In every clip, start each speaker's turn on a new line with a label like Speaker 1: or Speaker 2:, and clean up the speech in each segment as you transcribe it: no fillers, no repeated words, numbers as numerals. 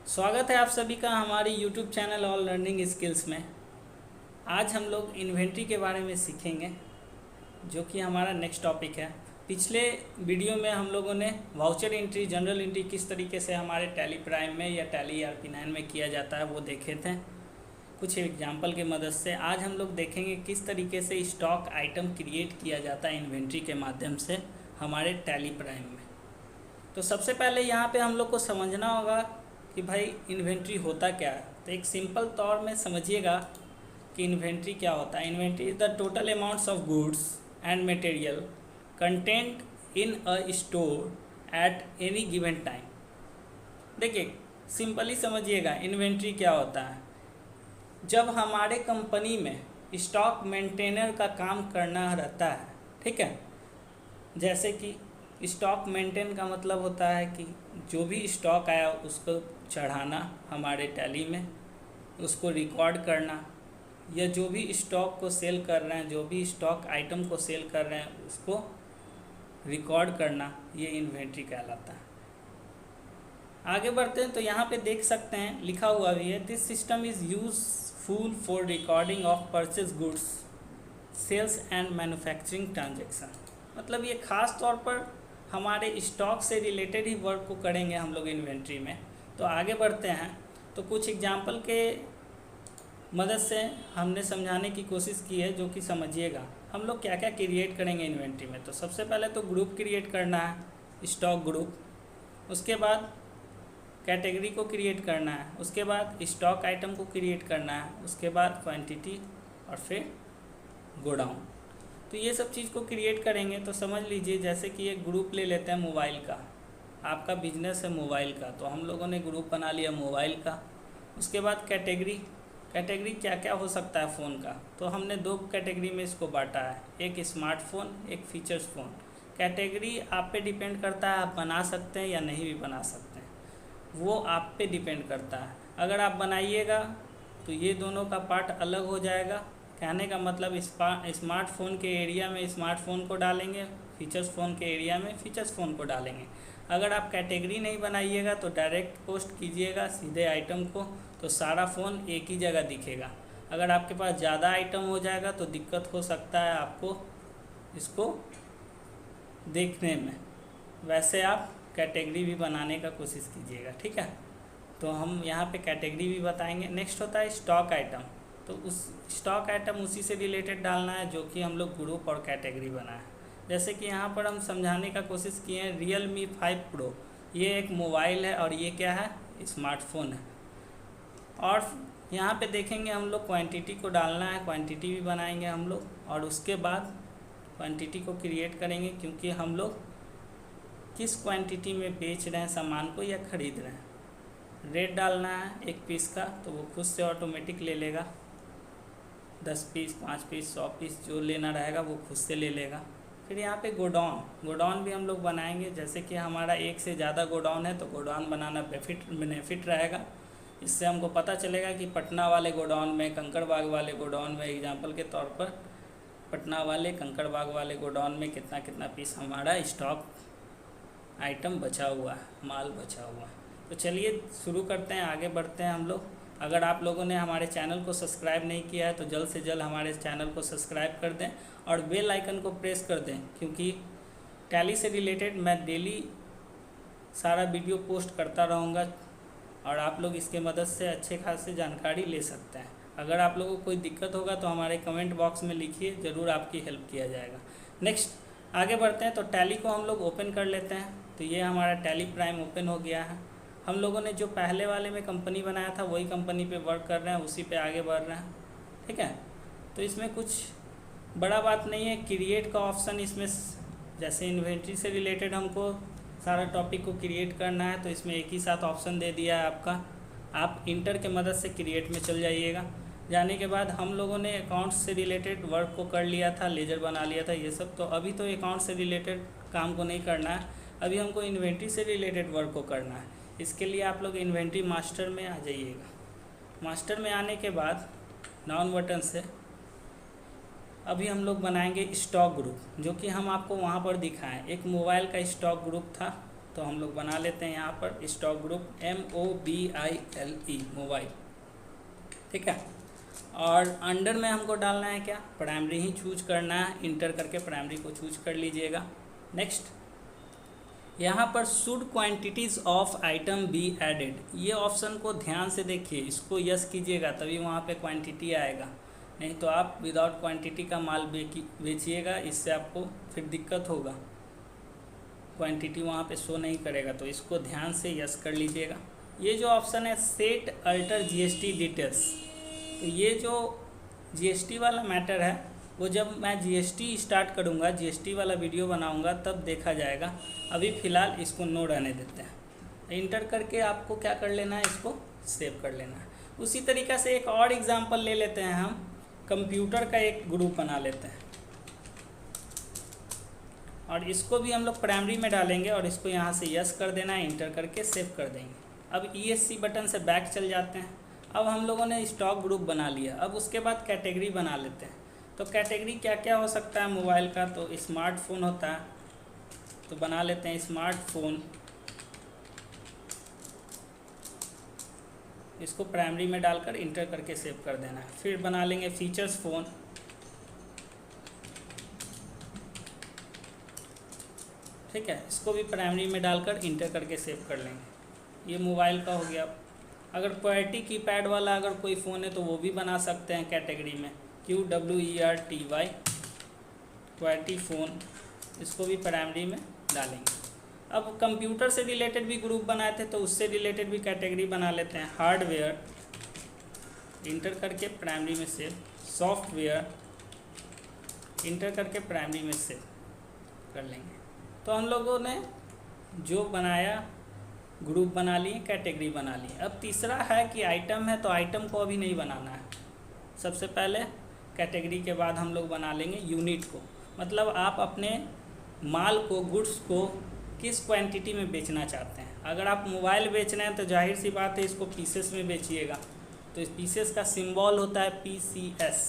Speaker 1: स्वागत है आप सभी का हमारे YouTube channel all learning skills में। आज हम लोग इन्वेंट्री के बारे में सीखेंगे, जो कि हमारा नेक्स्ट टॉपिक है। पिछले वीडियो में हम लोगों ने वाउचर एंट्री, जनरल एंट्री किस तरीके से हमारे टैली प्राइम में या टैली ERP9 में किया जाता है वो देखे थे कुछ एग्जाम्पल के मदद से। आज हम लोग देखेंगे किस तरीके से स्टॉक आइटम क्रिएट किया जाता है इन्वेंट्री के माध्यम से हमारे टैली प्राइम में। तो सबसे पहले यहाँ पे हम लोग को समझना होगा कि भाई इन्वेंट्री होता क्या है। तो एक सिंपल तौर में समझिएगा कि इन्वेंट्री क्या होता है। Inventory is the total amounts of goods and material content in a store at any given time. देखिए सिंपली समझिएगा इन्वेंट्री क्या होता है। जब हमारे कंपनी में स्टॉक मेंटेनर का काम करना रहता है, ठीक है, जैसे कि स्टॉक मेंटेन का मतलब होता है कि जो भी स्टॉक आया उसको चढ़ाना हमारे टैली में, उसको रिकॉर्ड करना, या जो भी स्टॉक को सेल कर रहे हैं, जो भी स्टॉक आइटम को सेल कर रहे हैं उसको रिकॉर्ड करना, ये इन्वेंट्री कहलाता है। आगे बढ़ते हैं तो यहाँ पे देख सकते हैं लिखा हुआ भी है, this system is useful for recording of purchase goods sales and manufacturing transaction. मतलब ये ख़ास तौर पर हमारे स्टॉक से रिलेटेड ही वर्क को करेंगे हम लोग इन्वेंट्री में। तो आगे बढ़ते हैं तो कुछ एग्जांपल के मदद से हमने समझाने की कोशिश की है, जो कि समझिएगा हम लोग क्या क्या क्रिएट करेंगे इन्वेंट्री में। तो सबसे पहले तो ग्रुप क्रिएट करना है, स्टॉक ग्रुप। उसके बाद कैटेगरी को क्रिएट करना है, उसके बाद स्टॉक आइटम को क्रिएट करना है, उसके बाद क्वांटिटी और फिर गोडाउन। तो ये सब चीज़ को क्रिएट करेंगे। तो समझ लीजिए जैसे कि एक ग्रुप ले लेते हैं मोबाइल का, आपका बिजनेस है मोबाइल का, तो हम लोगों ने ग्रुप बना लिया मोबाइल का। उसके बाद कैटेगरी, कैटेगरी क्या क्या हो सकता है फ़ोन का, तो हमने दो कैटेगरी में इसको बांटा है, एक स्मार्टफोन, एक फीचर्स फ़ोन। कैटेगरी आप पे डिपेंड करता है, आप बना सकते हैं या नहीं भी बना सकते हैं, वो आप पे डिपेंड करता है। अगर आप बनाइएगा तो ये दोनों का पार्ट अलग हो जाएगा। कहने का मतलब स्मार्टफोन के एरिया में स्मार्टफोन को डालेंगे, फीचर्स फ़ोन के एरिया में फीचर्स फ़ोन को डालेंगे। अगर आप कैटेगरी नहीं बनाइएगा तो डायरेक्ट पोस्ट कीजिएगा सीधे आइटम को, तो सारा फ़ोन एक ही जगह दिखेगा। अगर आपके पास ज़्यादा आइटम हो जाएगा तो दिक्कत हो सकता है आपको इसको देखने में। वैसे आप कैटेगरी भी बनाने का कोशिश कीजिएगा, ठीक है। तो हम यहाँ पे कैटेगरी भी बताएंगे। नेक्स्ट होता है स्टॉक आइटम। तो उस स्टॉक आइटम उसी से रिलेटेड डालना है जो कि हम लोग ग्रुप और कैटेगरी बनाए हैं। जैसे कि यहाँ पर हम समझाने का कोशिश किए हैं Realme 5 Pro, ये एक मोबाइल है और ये क्या है, स्मार्टफोन है। और यहाँ पे देखेंगे हम लोग क्वांटिटी को डालना है, क्वांटिटी भी बनाएंगे हम लोग, और उसके बाद क्वांटिटी को क्रिएट करेंगे, क्योंकि हम लोग किस क्वांटिटी में बेच रहे हैं सामान को या ख़रीद रहे हैं। रेट डालना है एक पीस का, तो वो खुद से ऑटोमेटिक ले लेगा, 10 पीस, 5 पीस, 100 पीस जो लेना रहेगा वो खुद से ले लेगा। फिर यहाँ पे गोडाउन भी हम लोग बनाएंगे। जैसे कि हमारा एक से ज़्यादा गोडाउन है तो गोडाउन बनाना बेनिफिट रहेगा। इससे हमको पता चलेगा कि पटना वाले गोडाउन में, कंकड़बाग वाले गोडाउन में, एग्जांपल के तौर पर पटना वाले, कंकड़बाग वाले गोडाउन में कितना कितना पीस हमारा स्टॉक आइटम बचा हुआ है, माल बचा हुआ है। तो चलिए शुरू करते हैं, आगे बढ़ते हैं हम लोग। अगर आप लोगों ने हमारे चैनल को सब्सक्राइब नहीं किया है तो जल्द से जल्द हमारे चैनल को सब्सक्राइब कर दें और बेल आइकन को प्रेस कर दें, क्योंकि टैली से रिलेटेड मैं डेली सारा वीडियो पोस्ट करता रहूँगा और आप लोग इसके मदद से अच्छे खासे जानकारी ले सकते हैं। अगर आप लोगों को कोई दिक्कत होगा तो हमारे कमेंट बॉक्स में लिखिए, ज़रूर आपकी हेल्प किया जाएगा। नेक्स्ट आगे बढ़ते हैं तो टैली को हम लोग ओपन कर लेते हैं। तो ये हमारा टैली प्राइम ओपन हो गया है। हम लोगों ने जो पहले वाले में कंपनी बनाया था वही कंपनी पे वर्क कर रहे हैं, उसी पे आगे बढ़ रहे हैं, ठीक है। तो इसमें कुछ बड़ा बात नहीं है। क्रिएट का ऑप्शन इसमें, जैसे इन्वेंट्री से रिलेटेड हमको सारा टॉपिक को क्रिएट करना है तो इसमें एक ही साथ ऑप्शन दे दिया है आपका। आप इंटर के मदद से क्रिएट में चल जाइएगा। जाने के बाद हम लोगों ने अकाउंट्स से रिलेटेड वर्क को कर लिया था, लेजर बना लिया था, ये सब। तो अभी तो अकाउंट से रिलेटेड काम को नहीं करना है, अभी हमको इन्वेंट्री से रिलेटेड वर्क को करना है। इसके लिए आप लोग इन्वेंट्री मास्टर में आ जाइएगा। मास्टर में आने के बाद डाउन बटन से अभी हम लोग बनाएंगे स्टॉक ग्रुप, जो कि हम आपको वहाँ पर दिखाएं। एक मोबाइल का स्टॉक ग्रुप था, तो हम लोग बना लेते हैं यहाँ पर स्टॉक ग्रुप MOBILE मोबाइल, ठीक है। और अंडर में हमको डालना है क्या, प्राइमरी ही चूज करना है, इंटर करके प्राइमरी को चूज कर लीजिएगा। नेक्स्ट यहाँ पर should quantities of item be added, ये ऑप्शन को ध्यान से देखिए, इसको यस कीजिएगा तभी वहाँ पे क्वांटिटी आएगा, नहीं तो आप विदाउट क्वांटिटी का माल बेचिएगा, इससे आपको फिर दिक्कत होगा, क्वांटिटी वहाँ पे शो नहीं करेगा, तो इसको ध्यान से यस कर लीजिएगा। ये जो ऑप्शन है सेट अल्टर GST डिटेल्स, तो ये जो GST वाला मैटर है वो जब मैं GST स्टार्ट करूँगा, GST वाला वीडियो बनाऊँगा तब देखा जाएगा, अभी फ़िलहाल इसको नो रहने देते हैं। इंटर करके आपको क्या कर लेना है, इसको सेव कर लेना है। उसी तरीक़ा से एक और एग्जांपल ले लेते हैं, हम कंप्यूटर का एक ग्रुप बना लेते हैं और इसको भी हम लोग प्राइमरी में डालेंगे और इसको यहाँ से यस कर देना है, इंटर करके सेव कर देंगे। अब ESC बटन से बैक चल जाते हैं। अब हम लोगों ने स्टॉक ग्रुप बना लिया, अब उसके बाद कैटेगरी बना लेते हैं। तो कैटेगरी क्या क्या हो सकता है मोबाइल का, तो स्मार्टफोन होता है, तो बना लेते हैं स्मार्टफोन, इसको प्राइमरी में डालकर इंटर करके सेव कर देना है। फिर बना लेंगे फीचर्स फ़ोन, ठीक है, इसको भी प्राइमरी में डालकर इंटर करके सेव कर लेंगे। ये मोबाइल का हो गया। अगर क्वालिटी कीपैड वाला अगर कोई फ़ोन है तो वो भी बना सकते हैं कैटेगरी में, QWERTY क्वालिटी फ़ोन, इसको भी प्राइमरी में डालेंगे। अब कंप्यूटर से रिलेटेड भी ग्रुप बनाए थे तो उससे रिलेटेड भी कैटेगरी बना लेते हैं। हार्डवेयर, इंटर करके प्राइमरी में सेव, सॉफ्टवेयर, इंटर करके प्राइमरी में सेव कर लेंगे। तो हम लोगों ने जो बनाया ग्रुप बना लिए, कैटेगरी बना ली। अब तीसरा है कि आइटम है, तो आइटम को अभी नहीं बनाना है। सबसे पहले कैटेगरी के बाद हम लोग बना लेंगे यूनिट को, मतलब आप अपने माल को, गुड्स को किस क्वांटिटी में बेचना चाहते हैं। अगर आप मोबाइल बेच रहे हैं तो जाहिर सी बात है इसको पीसेस में बेचिएगा, तो इस पीसेस का सिंबल होता है PCS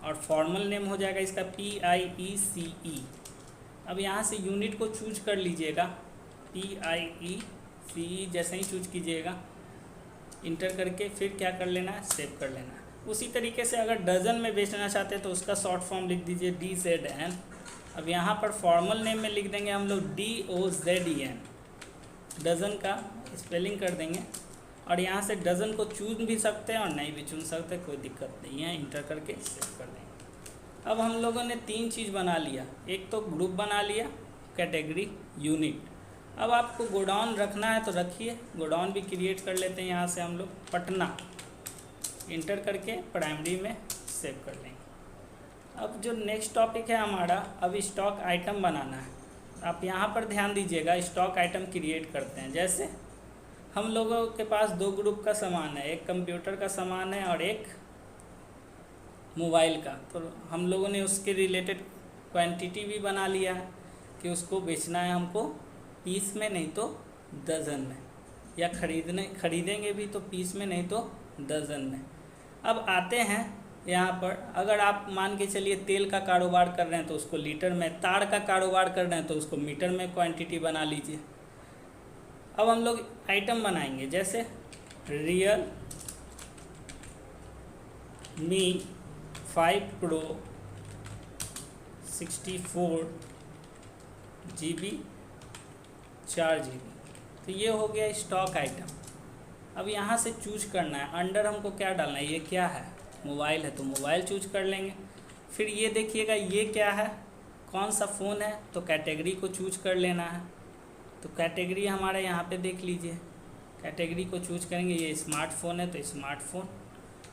Speaker 1: और फॉर्मल नेम हो जाएगा इसका PIECE। अब यहाँ से यूनिट को चूज कर लीजिएगा, PIECE जैसे ही चूज कीजिएगा, इंटर करके फिर क्या कर लेना है, सेव कर लेना है। उसी तरीके से अगर डजन में बेचना चाहते हैं तो उसका शॉर्ट फॉर्म लिख दीजिए DZN। अब यहाँ पर फॉर्मल नेम में लिख देंगे हम लोग DOZEN, डज़न का स्पेलिंग कर देंगे और यहाँ से डज़न को चुन भी सकते हैं और नहीं भी चुन सकते, कोई दिक्कत नहीं है, इंटर करके सेव कर देंगे। अब हम लोगों ने 3 चीज़ बना लिया, एक तो ग्रुप बना लिया, कैटेगरी, यूनिट। अब आपको गोडाउन रखना है तो रखिए, गोडाउन भी क्रिएट कर लेते हैं यहाँ से हम लोग, पटना, इंटर करके प्राइमरी में सेव कर लेंगे। अब जो नेक्स्ट टॉपिक है हमारा, अब स्टॉक आइटम बनाना है। आप यहाँ पर ध्यान दीजिएगा, स्टॉक आइटम क्रिएट करते हैं। जैसे हम लोगों के पास 2 ग्रुप का सामान है, एक कंप्यूटर का सामान है और एक मोबाइल का, तो हम लोगों ने उसके रिलेटेड क्वांटिटी भी बना लिया है कि उसको बेचना है हमको पीस में, नहीं तो दर्जन में, या खरीदेंगे भी तो पीस में नहीं तो दर्जन में। अब आते हैं यहाँ पर, अगर आप मान के चलिए तेल का कारोबार कर रहे हैं तो उसको लीटर में, तार का कारोबार कर रहे हैं तो उसको मीटर में क्वांटिटी बना लीजिए। अब हम लोग आइटम बनाएंगे, जैसे real me 5 Pro 64 GB 4 GB, तो ये हो गया स्टॉक आइटम। अब यहाँ से चूज करना है, अंडर हमको क्या डालना है, ये क्या है, मोबाइल है तो मोबाइल चूज कर लेंगे। फिर ये देखिएगा ये क्या है, कौन सा फ़ोन है, तो कैटेगरी को चूज कर लेना है। तो कैटेगरी हमारे यहाँ पे देख लीजिए, कैटेगरी को चूज करेंगे, ये स्मार्टफोन है तो स्मार्टफोन।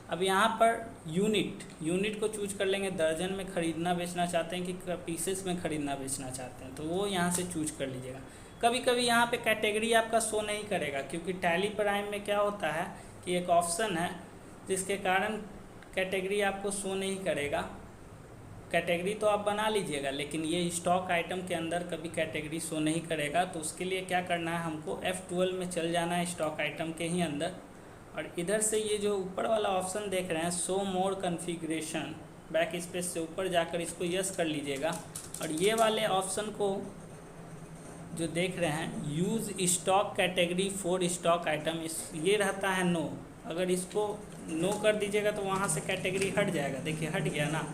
Speaker 1: अब यहाँ पर यूनिट को चूज कर लेंगे, दर्जन में ख़रीदना बेचना चाहते हैं कि पीसेस में ख़रीदना बेचना चाहते हैं, तो वो यहाँ से चूज कर लीजिएगा। कभी कभी यहाँ पे कैटेगरी आपका शो नहीं करेगा, क्योंकि टैली प्राइम में क्या होता है कि एक ऑप्शन है जिसके कारण कैटेगरी आपको शो नहीं करेगा। कैटेगरी तो आप बना लीजिएगा, लेकिन ये स्टॉक आइटम के अंदर कभी कैटेगरी शो नहीं करेगा। तो उसके लिए क्या करना है, हमको F12 में चल जाना है स्टॉक आइटम के ही अंदर, और इधर से ये जो ऊपर वाला ऑप्शन देख रहे हैं, शो मोर कन्फिग्रेशन, बैक स्पेस से ऊपर जाकर इसको यस कर लीजिएगा और ये वाले ऑप्शन को जो देख रहे हैं use stock category for stock item, इस ये रहता है नो। अगर इसको नो कर दीजिएगा तो वहाँ से कैटेगरी हट जाएगा, देखिए हट गया ना।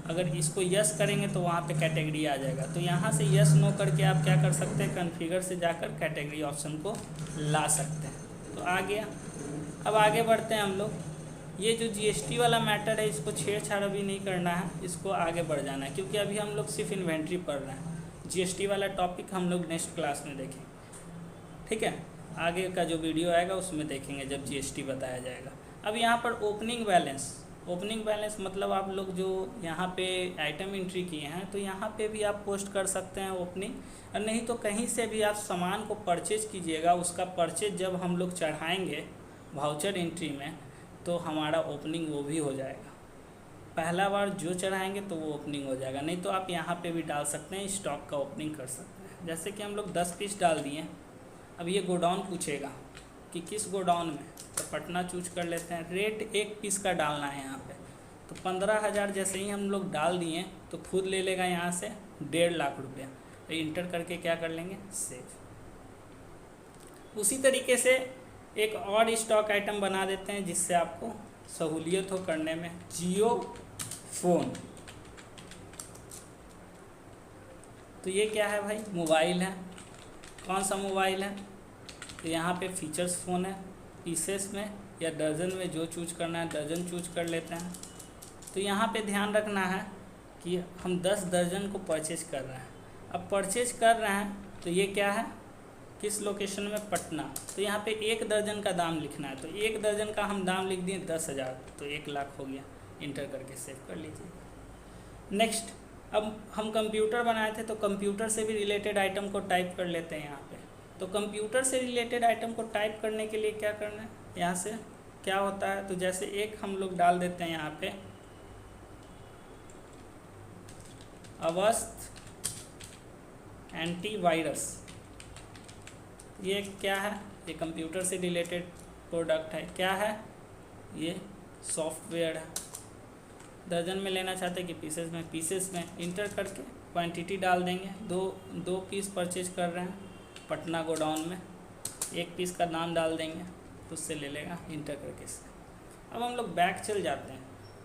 Speaker 1: अगर इसको यस करेंगे तो वहाँ पे कैटेगरी आ जाएगा। तो यहाँ से यस नो करके आप क्या कर सकते हैं, कॉन्फ़िगर से जाकर कैटेगरी ऑप्शन को ला सकते हैं। तो आ गया। अब आगे बढ़ते हैं हम लोग। ये जो जीएसटी वाला मैटर है इसको छेड़छाड़ अभी नहीं करना है, इसको आगे बढ़ जाना है, क्योंकि अभी हम लोग सिर्फ इन्वेंट्री पढ़ रहे हैं। जीएसटी वाला टॉपिक हम लोग नेक्स्ट क्लास में देखेंगे, ठीक है। आगे का जो वीडियो आएगा उसमें देखेंगे जब जीएसटी बताया जाएगा। अब यहाँ पर ओपनिंग बैलेंस मतलब आप लोग जो यहाँ पे आइटम एंट्री किए हैं तो यहाँ पे भी आप पोस्ट कर सकते हैं ओपनिंग, और नहीं तो कहीं से भी आप सामान को परचेज कीजिएगा, उसका परचेज जब हम लोग चढ़ाएंगे वाउचर एंट्री में तो हमारा ओपनिंग वो भी हो जाएगा। पहला बार जो चढ़ाएंगे तो वो ओपनिंग हो जाएगा। नहीं तो आप यहाँ पे भी डाल सकते हैं, स्टॉक का ओपनिंग कर सकते हैं। जैसे कि हम लोग 10 पीस डाल दिए। अब ये गोडाउन पूछेगा कि किस गोडाउन में, तो पटना चूज कर लेते हैं। रेट 1 पीस का डालना है यहाँ पे, तो 15,000 जैसे ही हम लोग डाल दिए तो खुद ले लेगा यहाँ से 1.5 लाख रुपया। इंटर करके क्या कर लेंगे, सेव। उसी तरीके से एक और स्टॉक आइटम बना देते हैं जिससे आपको सहूलियत हो करने में। जियो फ़ोन, तो ये क्या है भाई, मोबाइल है। कौन सा मोबाइल है, तो यहाँ पे फीचर्स फ़ोन है। पीसेस में या दर्जन में जो चूज करना है, दर्जन चूज कर लेते हैं। तो यहाँ पे ध्यान रखना है कि हम 10 दर्जन को परचेज कर रहे हैं। अब परचेज कर रहे हैं तो ये क्या है, किस लोकेशन में, पटना। तो यहाँ पे 1 दर्जन का दाम लिखना है। तो 1 दर्जन का हम दाम लिख दिए 10,000, तो 1 लाख हो गया। इंटर करके सेव कर लीजिए। नेक्स्ट, अब हम कंप्यूटर बनाए थे तो कंप्यूटर से भी रिलेटेड आइटम को टाइप कर लेते हैं यहाँ पे। तो कंप्यूटर से रिलेटेड आइटम को टाइप करने के लिए क्या करना है, यहाँ से क्या होता है, तो जैसे एक हम लोग डाल देते हैं यहाँ पे अवस्थ एंटीवायरस। ये क्या है, ये कंप्यूटर से रिलेटेड प्रोडक्ट है। क्या है, ये सॉफ्टवेयर है। दर्जन में लेना चाहते हैं कि पीसेस में, पीसेस में इंटर करके क्वांटिटी डाल देंगे। दो पीस परचेज कर रहे हैं पटना गोडाउन में, 1 पीस का नाम डाल देंगे तो उससे ले लेगा, इंटर करके से। अब हम लोग बैक चल जाते हैं।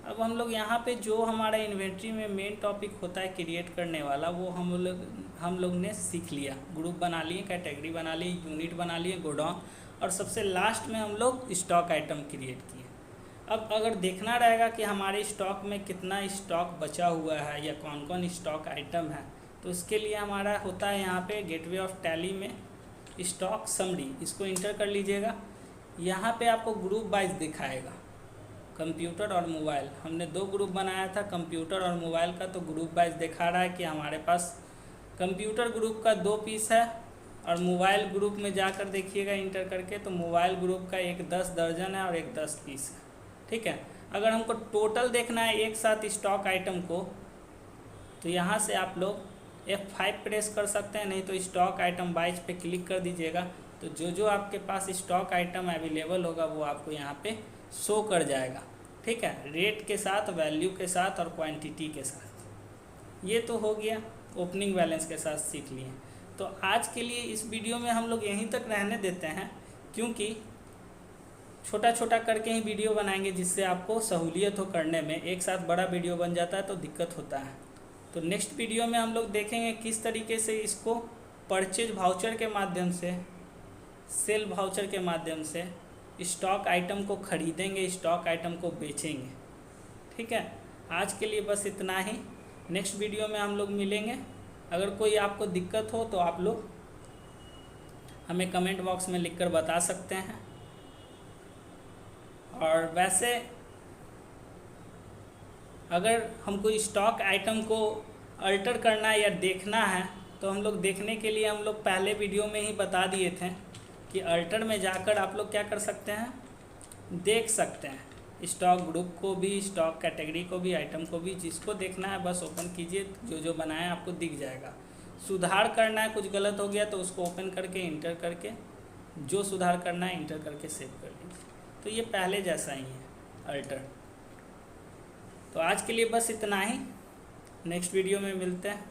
Speaker 1: अब हम लोग यहाँ पे जो हमारा इन्वेंट्री में मेन टॉपिक होता है क्रिएट करने वाला, वो हम लोग ने सीख लिया। ग्रुप बना लिए, कैटेगरी बना ली, यूनिट बना लिए, गोडाउन, और सबसे लास्ट में हम लोग स्टॉक आइटम क्रिएट किए। अब अगर देखना रहेगा कि हमारे स्टॉक में कितना स्टॉक बचा हुआ है या कौन कौन स्टॉक आइटम है, तो उसके लिए हमारा होता है यहाँ पे गेटवे ऑफ टैली में स्टॉक समरी, इसको इंटर कर लीजिएगा। यहाँ पे आपको ग्रुप वाइज दिखाएगा, कंप्यूटर और मोबाइल। हमने 2 ग्रुप बनाया था, कंप्यूटर और मोबाइल का, तो ग्रुप वाइज दिखा रहा है कि हमारे पास कंप्यूटर ग्रुप का 2 पीस है, और मोबाइल ग्रुप में जाकर देखिएगा इंटर करके, तो मोबाइल ग्रुप का एक 10 दर्जन है और एक 10 पीस है, ठीक है। अगर हमको टोटल देखना है एक साथ स्टॉक आइटम को, तो यहाँ से आप लोग F5 प्रेस कर सकते हैं, नहीं तो स्टॉक आइटम वाइज पे क्लिक कर दीजिएगा। तो जो आपके पास स्टॉक आइटम अवेलेबल होगा वो आपको यहाँ पे शो कर जाएगा, ठीक है, रेट के साथ, वैल्यू के साथ और क्वांटिटी के साथ। ये तो हो गया, ओपनिंग बैलेंस के साथ सीख लिए। तो आज के लिए इस वीडियो में हम लोग यहीं तक रहने देते हैं, क्योंकि छोटा छोटा करके ही वीडियो बनाएंगे जिससे आपको सहूलियत हो करने में। एक साथ बड़ा वीडियो बन जाता है तो दिक्कत होता है। तो नेक्स्ट वीडियो में हम लोग देखेंगे किस तरीके से इसको परचेज वाउचर के माध्यम से, सेल वाउचर के माध्यम से स्टॉक आइटम को खरीदेंगे, स्टॉक आइटम को बेचेंगे, ठीक है। आज के लिए बस इतना ही। नेक्स्ट वीडियो में हम लोग मिलेंगे। अगर कोई आपको दिक्कत हो तो आप लोग हमें कमेंट बॉक्स में लिखकर बता सकते हैं। और वैसे अगर हमको स्टॉक आइटम को अल्टर करना है या देखना है, तो हम लोग देखने के लिए हम लोग पहले वीडियो में ही बता दिए थे कि अल्टर में जाकर आप लोग क्या कर सकते हैं, देख सकते हैं स्टॉक ग्रुप को भी, स्टॉक कैटेगरी को भी, आइटम को भी। जिसको देखना है बस ओपन कीजिए, जो बनाया आपको दिख जाएगा। सुधार करना है, कुछ गलत हो गया तो उसको ओपन करके इंटर करके जो सुधार करना है इंटर करके सेव कर लीजिए। तो ये पहले जैसा ही है अल्टर। तो आज के लिए बस इतना ही, नेक्स्ट वीडियो में मिलते हैं।